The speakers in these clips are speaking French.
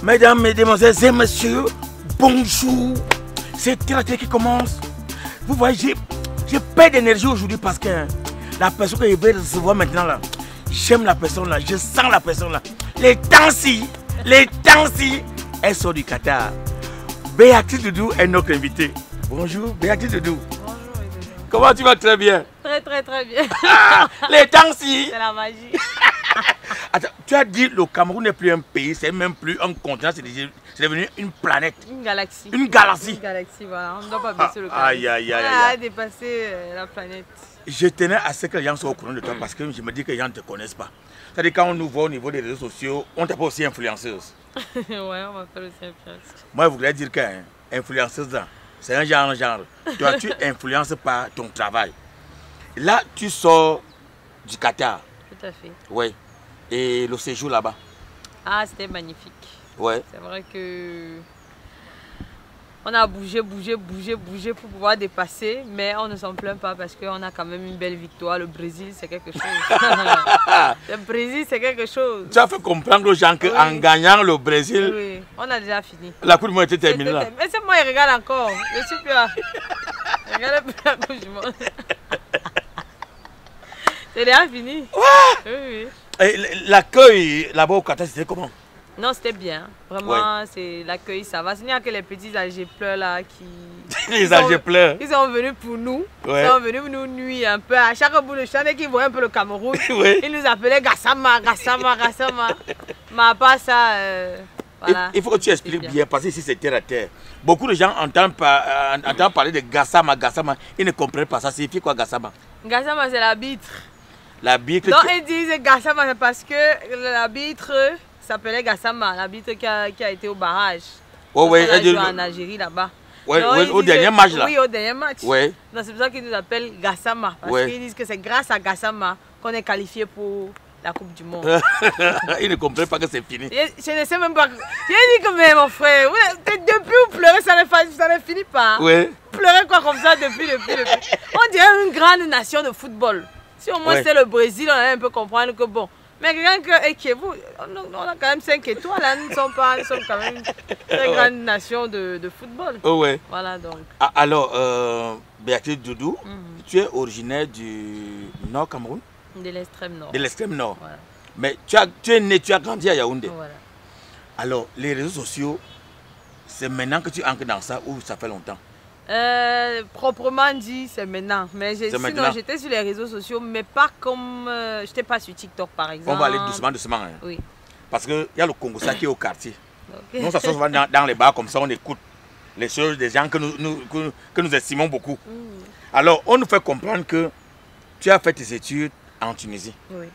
Mesdames, mesdemoiselles et messieurs, bonjour. C'est Thératé qui commence. Vous voyez, j'ai pas d'énergie aujourd'hui parce que la personne que je vais recevoir maintenant là, j'aime la personne là, je sens la personne là. Les temps-ci, elle sort du Qatar. Béatrice Doudou est notre invitée. Bonjour, Béatrice Doudou. Bonjour, Doudou. Comment tu vas? Très bien. Très bien. Les temps-ci. C'est la magie. Attends, tu as dit le Cameroun n'est plus un pays, c'est même plus un continent, c'est devenu une planète. Une galaxie. Une galaxie. Une galaxie, voilà. On ne doit pas baisser le Aïe, aïe, aïe, On a aïe. dépassé la planète. Je tenais à ce que les gens soient au courant de toi parce que je me dis que les gens ne te connaissent pas. C'est-à-dire quand on nous voit au niveau des réseaux sociaux, on t'appelle aussi influenceuse. Ouais, on va faire aussi influence. Moi, je voudrais dire que influenceuse, c'est un genre. Toi, tu influences par ton travail. Là, tu sors du Qatar. Tout à fait. Oui. Et le séjour là-bas. Ah, c'était magnifique. Ouais. C'est vrai que on a bougé pour pouvoir dépasser, mais on ne s'en plaint pas parce qu'on a quand même une belle victoire. Le Brésil, c'est quelque chose. Le Brésil, c'est quelque chose. Tu as fait comprendre aux gens qu'en gagnant le Brésil, oui, on a déjà fini. La Coupe du Monde était terminée là. Mais c'est moi, il regarde encore. Je suis plus là. Regarde plus la Coupe du Monde. C'est déjà fini. Ouais. Oui. L'accueil là-bas au Qatar, c'était comment? Non, c'était bien. Vraiment, c'est l'accueil, ça va. Ce n'est que les petits Algériens pleurent là qui... Les Algériens pleurent. Ils sont venus pour nous. Ouais. Ils sont venus nous nuire un peu. À chaque bout de champ, dès qu'ils voyaient un peu le Cameroun, Ouais. ils nous appelaient Gassama. Mais à part ça, voilà. Il faut que tu expliques bien, parce que ici c'est terre à terre. Beaucoup de gens entendent parler de Gassama. Ils ne comprennent pas. Ça signifie quoi Gassama? Gassama, c'est l'arbitre. L'arbitre. Donc ils disent Gassama, c'est parce que l'arbitre s'appelait Gassama, l'arbitre qui a été au barrage. Oh, ouais, elle joue en Algérie là-bas. Ouais, au dernier match là. Oui, au dernier match. Ouais. Donc c'est pour ça qu'ils nous appellent Gassama. Parce qu'ils disent que c'est grâce à Gassama qu'on est qualifié pour la Coupe du Monde. Ils ne comprennent pas que c'est fini. Je ne sais même pas. J'ai dit que mais mon frère, depuis vous pleurez, ça ne finit pas. Ouais. Pleurer quoi comme ça depuis. On dirait une grande nation de football. Si au moins c'était le Brésil, on allait un peu comprendre que bon. Mais quelqu'un que vous, on a quand même 5 étoiles, là, nous sommes quand même une très grande nation de football. Oh ouais. Voilà donc. Ah, alors, Béatrice Doudou, tu es originaire du Nord Cameroun? De l'extrême nord. De l'extrême nord. Voilà. Mais tu es né, tu as grandi à Yaoundé. Voilà. Alors, les réseaux sociaux, c'est maintenant que tu entres dans ça ou ça fait longtemps? Proprement dit, c'est maintenant. Mais sinon, j'étais sur les réseaux sociaux, mais pas comme... je n'étais pas sur TikTok, par exemple. On va aller doucement. Hein. Oui. Parce qu'il y a le Congo qui est au quartier. Okay. Nous, ça se voit dans les bars comme ça, on écoute les choses des gens que nous estimons beaucoup. Alors, on nous fait comprendre que tu as fait tes études en Tunisie. Oui.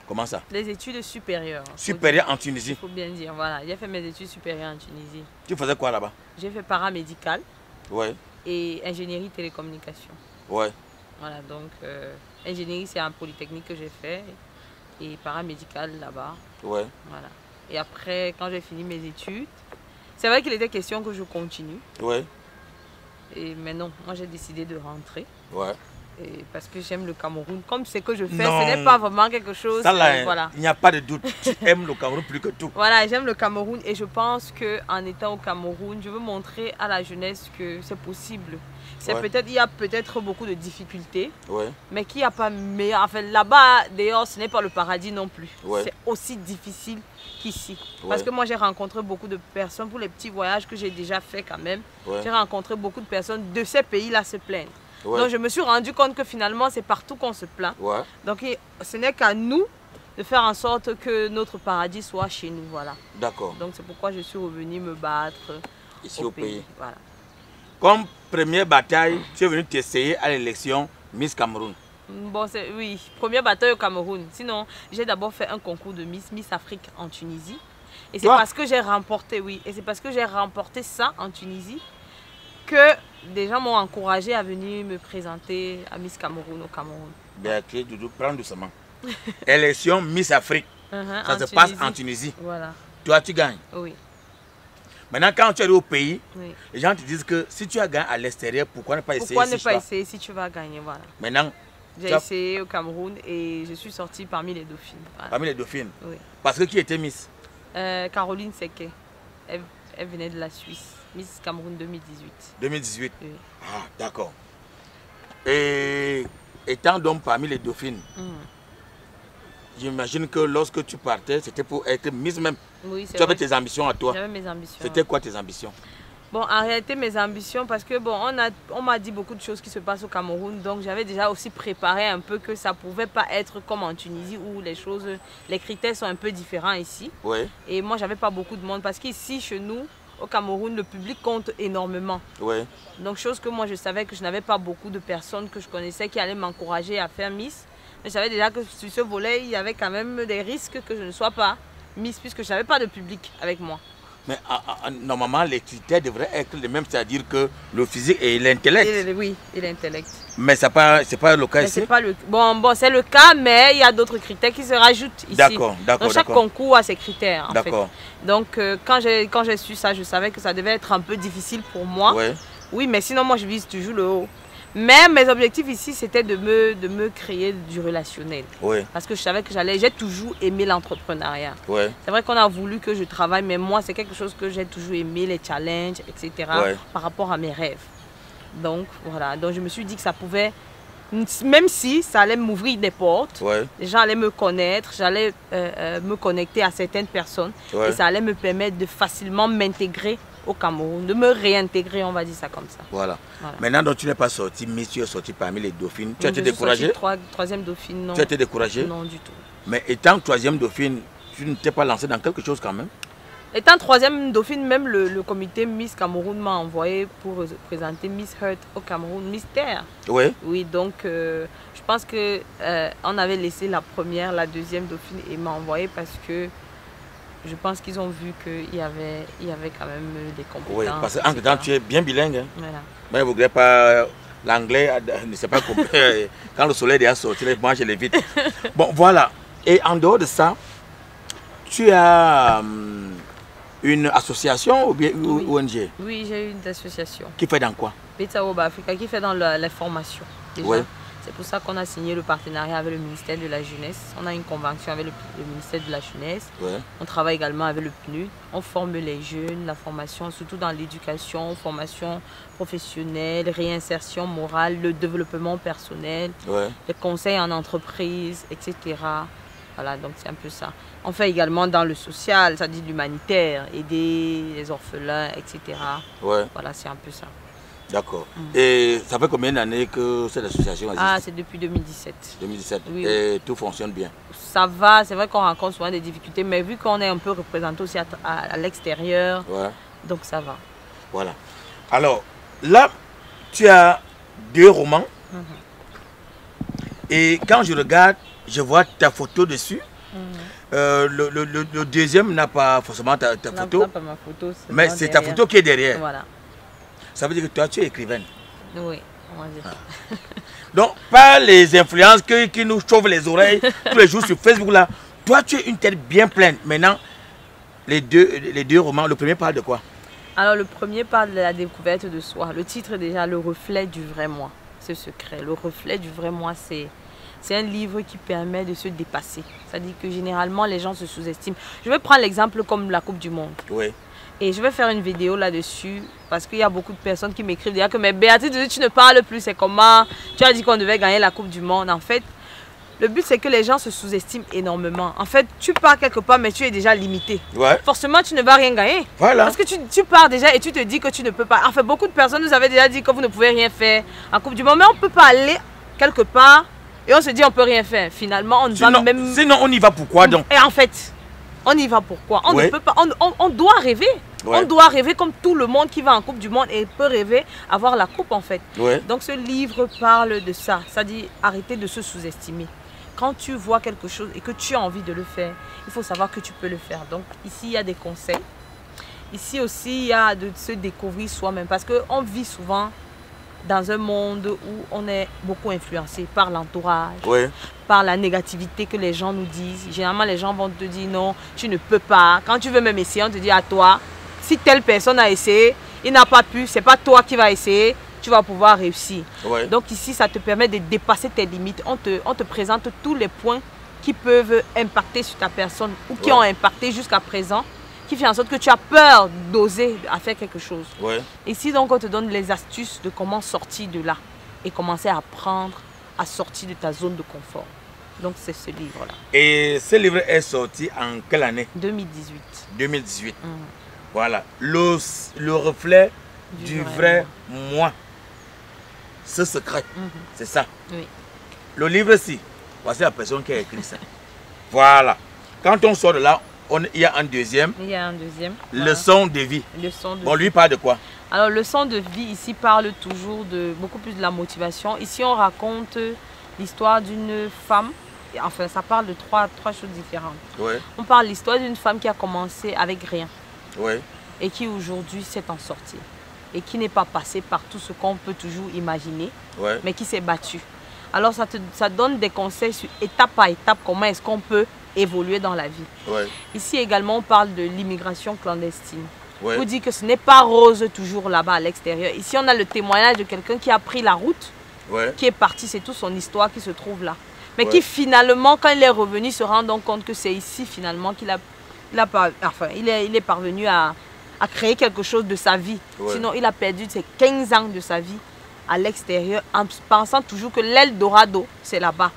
Comment ça? Les études supérieures. Supérieures en Tunisie. Il faut bien dire, voilà. J'ai fait mes études supérieures en Tunisie. Tu faisais quoi là-bas? J'ai fait paramédical. Ouais. Et ingénierie télécommunication. Ouais. Voilà, donc ingénierie c'est un polytechnique que j'ai fait et paramédical là-bas. Ouais. Voilà. Et après, quand j'ai fini mes études, c'est vrai qu'il était question que je continue. Ouais. Mais non, moi j'ai décidé de rentrer. Ouais. Et parce que j'aime le Cameroun. Comme ce que je fais, ce n'est pas vraiment quelque chose... Ça là, voilà. Il n'y a pas de doute. Tu aimes le Cameroun plus que tout. Voilà, j'aime le Cameroun et je pense qu'en étant au Cameroun, je veux montrer à la jeunesse que c'est possible. Il y a peut-être beaucoup de difficultés, mais qu'il n'y a pas meilleur. Enfin, là-bas, d'ailleurs, ce n'est pas le paradis non plus. C'est aussi difficile qu'ici. Parce que moi, j'ai rencontré beaucoup de personnes, pour les petits voyages que j'ai déjà fait quand même, j'ai rencontré beaucoup de personnes de ces pays-là se plaignent. Donc je me suis rendu compte que finalement c'est partout qu'on se plaint. Donc ce n'est qu'à nous de faire en sorte que notre paradis soit chez nous. Voilà. D'accord. Donc c'est pourquoi je suis revenue me battre ici au pays. Voilà. Comme première bataille, tu es venu t'essayer à l'élection Miss Cameroun. Bon, oui, première bataille au Cameroun. Sinon, j'ai d'abord fait un concours de Miss Afrique en Tunisie. Et c'est parce que j'ai remporté, et c'est parce que j'ai remporté ça en Tunisie que des gens m'ont encouragé à venir me présenter à Miss Cameroun au Cameroun. Béatrice Doudou, prends doucement. Élection Miss Afrique. Ça se passe en Tunisie. Voilà. Toi, tu gagnes. Oui. Maintenant, quand tu es au pays, les gens te disent que si tu as gagné à l'extérieur, pourquoi ne pas essayer? Pourquoi ne pas essayer si tu vas gagner, voilà. Maintenant, j'ai essayé au Cameroun et je suis sortie parmi les dauphines. Voilà. Parmi les dauphines? Oui. Parce que qui était Miss? Caroline Seke. Elle venait de la Suisse. Miss Cameroun 2018. 2018? Oui. Ah, d'accord. Et étant donc parmi les dauphines, j'imagine que lorsque tu partais, c'était pour être Miss même. Oui, tu avais tes ambitions à toi? J'avais mes ambitions. C'était quoi tes ambitions? Bon, en réalité, mes ambitions, parce que bon, on m'a dit beaucoup de choses qui se passent au Cameroun, donc j'avais déjà aussi préparé un peu que ça pouvait pas être comme en Tunisie où les critères sont un peu différents ici. Oui. Et moi, j'avais pas beaucoup de monde parce qu'ici, chez nous, au Cameroun, le public compte énormément. Oui. Donc, chose que moi, je savais que je n'avais pas beaucoup de personnes que je connaissais qui allaient m'encourager à faire Miss. Mais je savais déjà que sur ce volet, il y avait quand même des risques que je ne sois pas Miss puisque je n'avais pas de public avec moi. Mais normalement, les critères devraient être les mêmes, c'est-à-dire que le physique et l'intellect. Oui, et l'intellect. Mais ce n'est pas le cas ici? Bon, c'est le cas, mais il y a d'autres critères qui se rajoutent ici. D'accord. Donc chaque concours a ses critères, en fait. Donc quand j'ai su ça, je savais que ça devait être un peu difficile pour moi. Ouais. Oui, mais sinon, moi, je vise toujours le haut. Mais mes objectifs ici, c'était de me créer du relationnel. Oui. Parce que je savais que j'ai toujours aimé l'entrepreneuriat. Oui. C'est vrai qu'on a voulu que je travaille, mais moi, c'est quelque chose que j'ai toujours aimé, les challenges, etc. Par rapport à mes rêves. Donc, voilà. Donc, je me suis dit que ça pouvait, même si ça allait m'ouvrir des portes, les gens allaient me connaître, j'allais me connecter à certaines personnes. Et ça allait me permettre de facilement m'intégrer au Cameroun, de me réintégrer, on va dire ça comme ça. Voilà. Maintenant, donc, tu n'es pas sorti, mais tu es sorti parmi les dauphines. Tu as été découragée? Troisième dauphine, non. Tu as été découragée? Non, du tout. Mais étant troisième dauphine, tu ne t'es pas lancé dans quelque chose quand même? Étant troisième dauphine, même le comité Miss Cameroun m'a envoyé pour présenter Miss Heart au Cameroun, Miss Terre. Oui. Oui, donc je pense qu'on avait laissé la première, la deuxième dauphine et m'a envoyé parce que je pense qu'ils ont vu qu'il y avait quand même des compétences. Oui, parce qu'en temps, tu es bien bilingue. Hein. Voilà. Mais vous ne voudrez pas l'anglais, ne sait pas compris. Quand le soleil est déjà sorti, moi je l'évite. Bon, voilà. Et en dehors de ça, tu as une association ou bien une ONG? Oui, j'ai une association. Qui fait dans quoi? Beta Oba Africa, qui fait dans la formation. Déjà. Oui. C'est pour ça qu'on a signé le partenariat avec le ministère de la Jeunesse. On a une convention avec le ministère de la Jeunesse. Ouais. On travaille également avec le PNUD. On forme les jeunes, la formation, surtout dans l'éducation, formation professionnelle, réinsertion morale, le développement personnel, les conseils en entreprise, etc. Voilà, donc c'est un peu ça. On fait également dans le social, c'est-à-dire l'humanitaire, aider les orphelins, etc. Ouais. Voilà, c'est un peu ça. D'accord. Et ça fait combien d'années que cette association existe? Ah, c'est depuis 2017. 2017. Oui, et tout fonctionne bien? Ça va, c'est vrai qu'on rencontre souvent des difficultés, mais vu qu'on est un peu représenté aussi à l'extérieur, donc ça va. Voilà. Alors, là, tu as 2 romans. Et quand je regarde, je vois ta photo dessus. Le deuxième n'a pas forcément ta photo. N'a pas ma photo. Mais c'est ta photo qui est derrière. Voilà. Ça veut dire que toi, tu es écrivaine. Oui, on va dire ça. Donc, pas les influences qui nous chauffent les oreilles tous les jours sur Facebook là. Toi, tu es une tête bien pleine. Maintenant, les deux romans, le premier parle de quoi? Alors, le premier parle de la découverte de soi. Le titre déjà, Le reflet du vrai moi. Ce secret. Le reflet du vrai moi, c'est un livre qui permet de se dépasser. C'est-à-dire que généralement, les gens se sous-estiment. Je vais prendre l'exemple comme la Coupe du Monde. Oui. Et je vais faire une vidéo là-dessus parce qu'il y a beaucoup de personnes qui m'écrivent dire que mais Béatrice, tu ne parles plus, c'est comment? Tu as dit qu'on devait gagner la Coupe du Monde. En fait, le but c'est que les gens se sous-estiment énormément. En fait, tu pars quelque part mais tu es déjà limité. Ouais. Forcément, tu ne vas rien gagner. Voilà. Parce que tu pars déjà et tu te dis que tu ne peux pas. En fait, beaucoup de personnes nous avaient déjà dit que vous ne pouvez rien faire en Coupe du Monde. Mais on ne peut pas aller quelque part et on se dit on ne peut rien faire. Finalement, on va même... Sinon, on y va pourquoi donc? Et en fait... On y va pourquoi? On ne peut pas, on doit rêver. Ouais. On doit rêver comme tout le monde qui va en Coupe du Monde et peut rêver avoir la coupe en fait. Ouais. Donc ce livre parle de ça. Ça dit arrêter de se sous-estimer. Quand tu vois quelque chose et que tu as envie de le faire, il faut savoir que tu peux le faire. Donc ici il y a des conseils. Ici aussi il y a de se découvrir soi-même parce qu'on vit souvent dans un monde où on est beaucoup influencé par l'entourage, par la négativité que les gens nous disent. Généralement, les gens vont te dire non, tu ne peux pas. Quand tu veux même essayer, on te dit à toi, si telle personne a essayé, il n'a pas pu, c'est pas toi qui vas essayer, tu vas pouvoir réussir. Ouais. Donc ici, ça te permet de dépasser tes limites. On te présente tous les points qui peuvent impacter sur ta personne ou qui ont impacté jusqu'à présent, qui fait en sorte que tu as peur d'oser à faire quelque chose. Ouais. Ici, donc, on te donne les astuces de comment sortir de là et commencer à apprendre à sortir de ta zone de confort. Donc, c'est ce livre-là. Et ce livre est sorti en quelle année? 2018. 2018. Voilà. Le reflet du vrai moi. Ce secret. C'est ça. Oui. Le livre-ci, voici la personne qui a écrit ça. Voilà. Quand on sort de là, il y a un deuxième. Il y a un deuxième. Leçon de vie. Leçon de vie. Lui parle de quoi? Alors, leçon de vie, ici, parle toujours de beaucoup plus de la motivation. Ici, on raconte l'histoire d'une femme. Enfin, ça parle de trois choses différentes. Ouais. On parle de l'histoire d'une femme qui a commencé avec rien. Ouais. Et qui aujourd'hui s'est en sortie. Et qui n'est pas passée par tout ce qu'on peut toujours imaginer. Ouais. Mais qui s'est battue. Alors, ça donne des conseils sur étape par étape comment est-ce qu'on peut évoluer dans la vie. Ouais. Ici également, on parle de l'immigration clandestine. Ouais. Pour dire que ce n'est pas rose toujours là-bas à l'extérieur. Ici, on a le témoignage de quelqu'un qui a pris la route, qui est parti. C'est toute son histoire qui se trouve là. Mais qui finalement, quand il est revenu, se rend donc compte que c'est ici finalement qu'il il est parvenu à créer quelque chose de sa vie. Ouais. Sinon, il a perdu ses 15 ans de sa vie à l'extérieur en pensant toujours que l'Eldorado, c'est là-bas.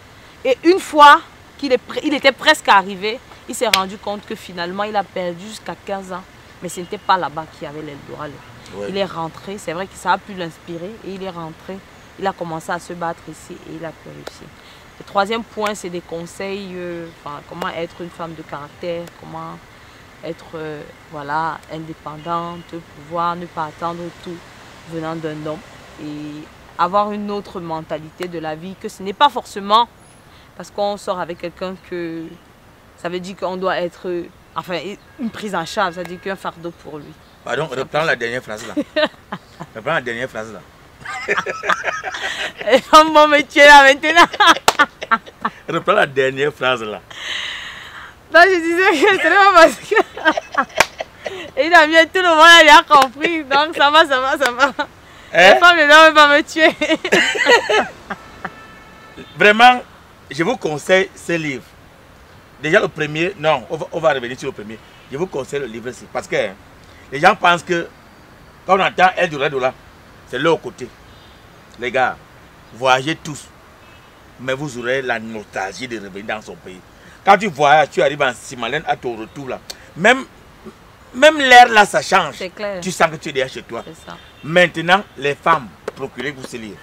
Et une fois qu'il était presque arrivé, il s'est rendu compte que finalement, il a perdu jusqu'à 15 ans. Mais ce n'était pas là-bas qu'il y avait l'Eldorado. Ouais. Il est rentré, c'est vrai que ça a pu l'inspirer, et il est rentré. Il a commencé à se battre ici et il a pu réussir. Le troisième point, c'est des conseils, comment être une femme de caractère, comment être indépendante, pouvoir ne pas attendre tout venant d'un homme et avoir une autre mentalité de la vie, que ce n'est pas forcément parce qu'on sort avec quelqu'un que ça veut dire qu'on doit être une prise en charge, ça veut dire qu'un fardeau pour lui. Pardon, reprends la dernière phrase là. Reprends la dernière phrase là. Mon métier là maintenant. Reprends la dernière phrase là. Non, je disais que c'est pas parce que il a mis tout le monde, il a compris. Donc ça va. Les femmes ne doivent pas me tuer. Vraiment, je vous conseille ce livre. Déjà le premier, non, on va revenir sur le premier. Je vous conseille le livre aussi. Parce que les gens pensent que quand on entend Eldorado là, c'est leur côté. Les gars, voyagez tous. Mais vous aurez la nostalgie de revenir dans son pays. Quand tu voyages, tu arrives en Simalène à ton retour là. Même l'air là, ça change. C'est clair. Tu sens que tu es déjà chez toi. C'est ça. Maintenant, les femmes, procurez-vous ce livre.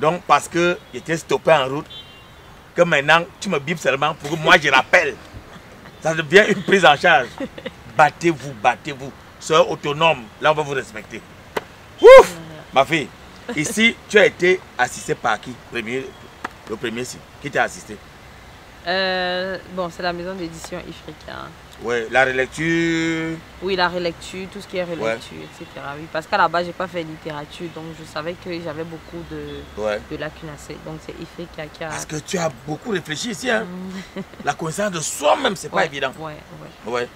Donc, parce que j'étais stoppé en route, que maintenant, tu me bipes seulement pour que moi je rappelle. Ça devient une prise en charge. Battez-vous. Soyez autonome, là on va vous respecter. Ouf! Ma fille, ici, tu as été assistée par qui? Le premier site. Qui t'a assisté? Bon, c'est la maison d'édition Ifrica. Oui, la relecture. Oui, la relecture, tout ce qui est relecture, etc. Oui, parce qu'à la base, je n'ai pas fait littérature, donc je savais que j'avais beaucoup de lacunes à ça. Donc c'est Ifrica qui a... Parce que tu as beaucoup réfléchi ici, hein. La connaissance de soi-même, c'est pas évident. Ouais.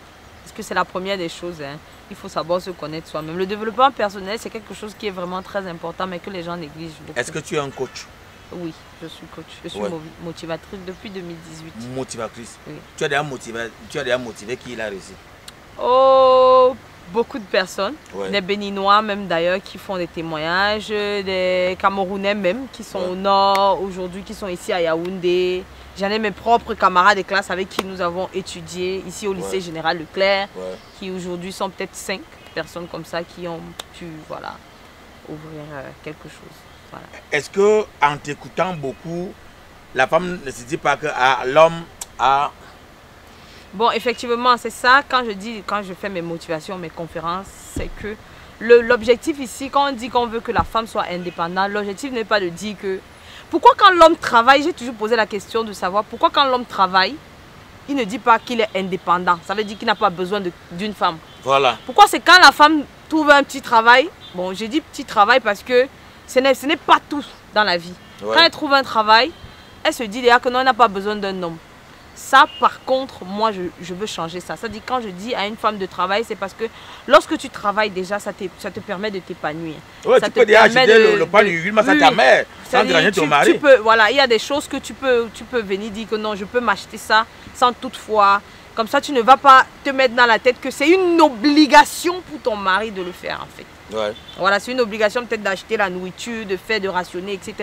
Parce que c'est la première des choses, hein. Il faut savoir se connaître soi-même. Le développement personnel, c'est quelque chose qui est vraiment très important, mais que les gens négligent beaucoup. Est-ce que tu es un coach? Oui, je suis coach. Je suis motivatrice depuis 2018. Motivatrice? Oui. Tu as déjà motivé qui l'a réussi? Oh, beaucoup de personnes. Des Béninois même d'ailleurs qui font des témoignages. Des Camerounais même qui sont au nord aujourd'hui, qui sont ici à Yaoundé. J'en ai mes propres camarades de classe avec qui nous avons étudié ici au lycée Général Leclerc. Qui aujourd'hui sont peut-être 5 personnes comme ça qui ont pu ouvrir quelque chose. Voilà. Est-ce que en t'écoutant beaucoup, la femme ne se dit pas que l'homme a... Bon, effectivement, c'est ça. Quand je fais mes motivations, mes conférences, c'est que l'objectif ici, quand on dit qu'on veut que la femme soit indépendante, l'objectif n'est pas de dire que... Pourquoi quand l'homme travaille, j'ai toujours posé la question de savoir pourquoi quand l'homme travaille, il ne dit pas qu'il est indépendant. Ça veut dire qu'il n'a pas besoin d'une femme. Voilà. Pourquoi c'est quand la femme trouve un petit travail? Bon, j'ai dit petit travail parce que ce n'est pas tout dans la vie. Quand elle trouve un travail, elle se dit déjà que non, elle n'a pas besoin d'un homme. Ça, par contre, moi, je veux changer ça. Ça dit, quand je dis à une femme de travail, c'est parce que lorsque tu travailles déjà, ça te permet de t'épanouir. Ouais, tu peux déjà acheter le pain du huile, mais ça ta mère, sans déranger ton mari. Voilà, il y a des choses que tu peux venir dire que non, je peux m'acheter ça sans toutefois. Comme ça, tu ne vas pas te mettre dans la tête que c'est une obligation pour ton mari de le faire, en fait. Ouais. Voilà, c'est une obligation peut-être d'acheter la nourriture, de faire, de rationner, etc.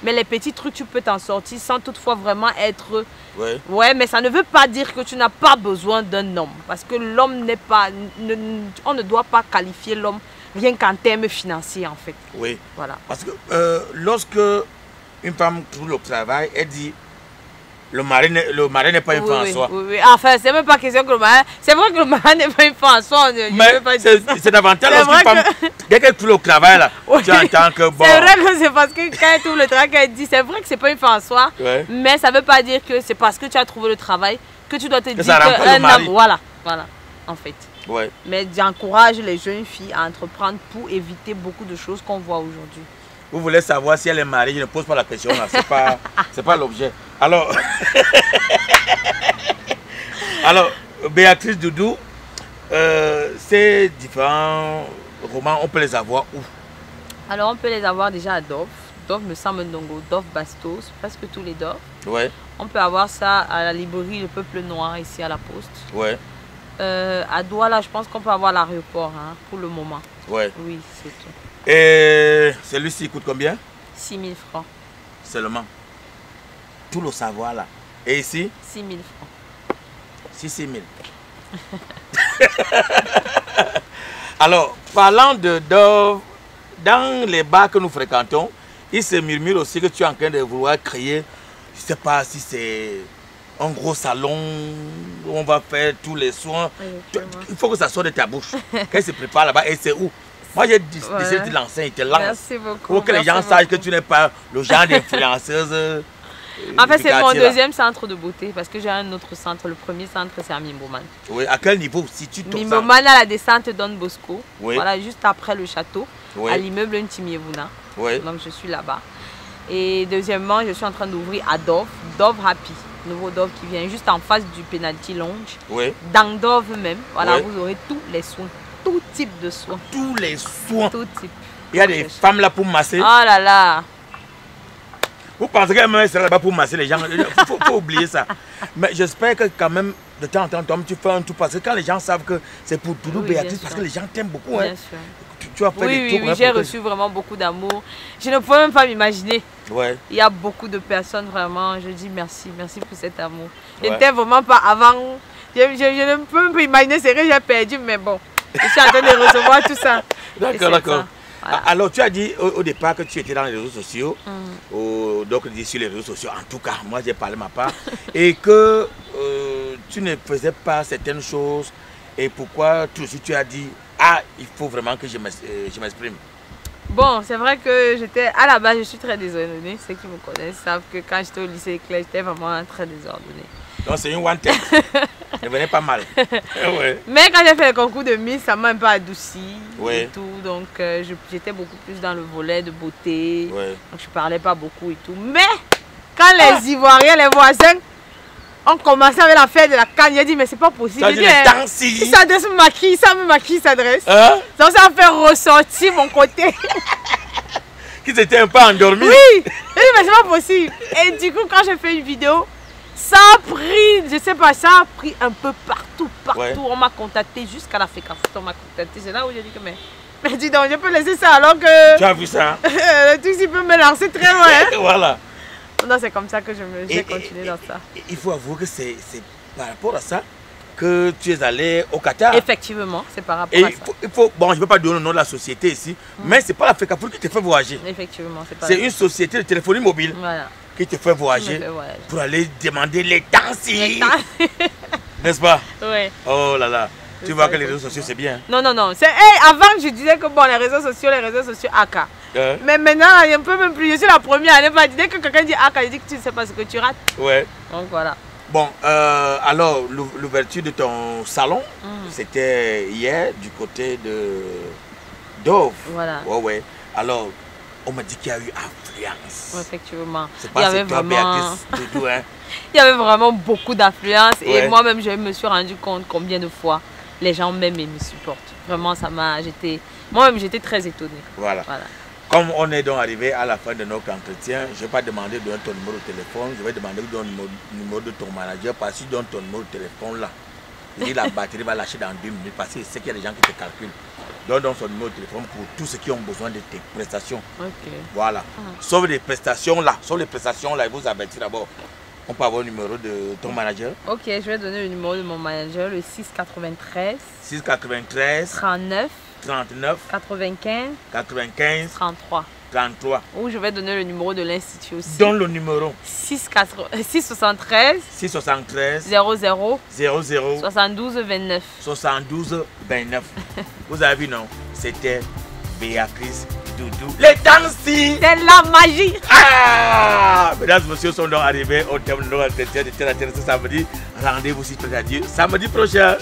Mais les petits trucs, tu peux t'en sortir sans toutefois vraiment être... Ouais. Ouais, mais ça ne veut pas dire que tu n'as pas besoin d'un homme. Parce que l'homme n'est pas... on ne doit pas qualifier l'homme rien qu'en termes financiers, en fait. Oui. Voilà. Parce que lorsque une femme trouve le travail, elle dit... Le mari n'est pas une fin en soi. Oui. Enfin, c'est même pas question que le mari... C'est vrai que le mari n'est pas une fin en soi. Mais c'est davantage lorsqu'une femme... Dès qu'elle trouve le travail, là, tu entends que bon... C'est vrai que c'est parce que quand elle trouve le travail, qu'elle dit, c'est vrai que c'est pas une fin en soi. Ouais. Mais ça veut pas dire que c'est parce que tu as trouvé le travail que tu dois te dire qu'un homme... Voilà, en fait. Ouais. Mais j'encourage les jeunes filles à entreprendre pour éviter beaucoup de choses qu'on voit aujourd'hui. Vous voulez savoir si elle est mariée, je ne pose pas la question là, c'est pas l'objet. Alors, Béatrice Doudou, ces différents romans, on peut les avoir où? Alors, on peut les avoir déjà à Dove, Dove Msamba Ndongo, Dove Bastos, presque tous les Dove. Ouais. On peut avoir ça à la librairie Le Peuple Noir, ici à la Poste. Ouais. À Douala, je pense qu'on peut avoir l'aéroport pour le moment. Ouais. Oui, c'est tout. Et celui-ci coûte combien? 6 000 francs. Seulement. Tout le savoir là. Et ici? 6 000 francs. 6 000. Alors, parlant de Dove, dans les bars que nous fréquentons, il se murmure aussi que tu es en train de vouloir créer, je ne sais pas si c'est un gros salon où on va faire tous les soins. Oui, il faut que ça sorte de ta bouche. Qu'elle se prépare là-bas et c'est où? Moi, j'ai décidé de lancer, il te lance. Merci beaucoup. Pour que les gens sachent que tu n'es pas le genre d'influenceuse. En fait, c'est mon deuxième centre de beauté parce que j'ai un autre centre. Le premier centre, c'est à Mimboman. Oui, à quel niveau si tu te Mimboman, à la descente Don Bosco. Oui. Voilà, juste après le château, oui. À l'immeuble Ntimievuna. Oui. Donc, je suis là-bas. Et deuxièmement, je suis en train d'ouvrir à Dove, Dove Happy. Nouveau Dove qui vient juste en face du Penalty Lounge. Oui. Dans Dove même, voilà, oui. Vous aurez tous les soins. Tout type de soins. Tous les soins. Tout type. Il y a des femmes là pour masser. Oh là là. Vous pensez qu'elle même sera là-bas pour masser les gens? Il faut oublier ça. Mais j'espère que quand même, de temps en temps, Tom, tu fais un tout. Parce que quand les gens savent que c'est pour Doudou Béatrice, parce que les gens t'aiment beaucoup. Bien sûr. Tu as fait des tours. Oui, j'ai reçu vraiment beaucoup d'amour. Je ne pouvais même pas m'imaginer. Ouais. Il y a beaucoup de personnes vraiment. Je dis merci pour cet amour. Ouais. Je n'étais vraiment pas avant. Je ne peux même pas imaginer, c'est vrai, j'ai perdu, mais bon. Je suis en train de recevoir tout ça. D'accord, d'accord. Voilà. Alors, tu as dit au départ que tu étais dans les réseaux sociaux, donc sur les réseaux sociaux, en tout cas, moi j'ai parlé ma part, et que tu ne faisais pas certaines choses, et pourquoi tout de suite tu as dit, il faut vraiment que je m'exprime. Bon, c'est vrai que à la base, je suis très désordonnée. Ceux qui me connaissent savent que quand j'étais au lycée Éclair, j'étais vraiment très désordonnée. Donc c'est une one-tête. Elle venait pas mal. Ouais. Mais quand j'ai fait le concours de Miss, ça m'a un peu adouci et tout. Donc j'étais beaucoup plus dans le volet de beauté. Ouais. Donc je parlais pas beaucoup et tout. Mais quand les Ivoiriens, les voisins, ont commencé avec la fête de la canne, j'ai dit mais c'est pas possible. Si ça me maquille, ça me maquille, s'adresse. Donc ça a fait ressortir mon côté. Qui s'était un peu endormi. Oui, mais c'est pas possible. Et du coup quand j'ai fait une vidéo, ça a pris, je sais pas, ça a pris un peu partout. Ouais. On m'a contacté jusqu'à la FECAFOOT, on m'a contacté. C'est là où j'ai dit que mais dis donc, je peux laisser ça alors que... Tu as vu ça? Le truc, il peut me lancer très loin. Voilà. Non, c'est comme ça que j'ai continué dans ça. Il faut avouer que c'est par rapport à ça que tu es allé au Qatar. Effectivement, c'est par rapport à ça. Bon, je ne peux pas donner le nom de la société ici, mais c'est pas la FECAFOOT qui te fait voyager. Effectivement, c'est pas. C'est une société de téléphonie mobile. Voilà. Qui te fait voyager pour aller demander les danses. N'est-ce pas? Oui. Oh là là. Tu vois que les réseaux sociaux, c'est bien. Non. Avant, je disais que bon, les réseaux sociaux, AK. Mais maintenant, il ne peut même plus. Je suis la première à ne pas dire. Dès que quelqu'un dit AK, je dis que tu ne sais pas ce que tu rates. Ouais. Donc voilà. Bon, alors, l'ouverture de ton salon, c'était hier du côté de Dove. Voilà. Ouais. Alors, on m'a dit qu'il y a eu affluence. Effectivement. C'est pas c'est toi, Béatrice, Doudou, hein. Il y avait vraiment beaucoup d'affluence et moi-même, je me suis rendu compte combien de fois les gens m'aiment et me supportent. Vraiment, moi-même, j'étais très étonnée. Voilà. Comme on est donc arrivé à la fin de notre entretien, je ne vais pas demander de donner ton numéro de téléphone, je vais demander de donner le numéro de ton manager parce que si tu donnes ton numéro de téléphone là, la batterie va lâcher dans 2 minutes parce que c'est qu'il y a des gens qui te calculent. Donne donc son numéro de téléphone pour tous ceux qui ont besoin de tes prestations. Voilà. Sauf les prestations là, il faut avertir d'abord. On peut avoir le numéro de ton manager. Ok, je vais donner le numéro de mon manager, le 693. 693. 39. 39. 95. 95. 33. 33. Ou je vais donner le numéro de l'Institut aussi. Donne le numéro. 673. 673. 00. 00. 72 29. 72 29. Vous avez vu, non? C'était Béatrice Doudou. Les dansis! C'est la magie! Ah! Mesdames et messieurs sont donc arrivés au terme de notre entretien de Terre à Terre ce samedi. Rendez-vous si près à Dieu samedi prochain.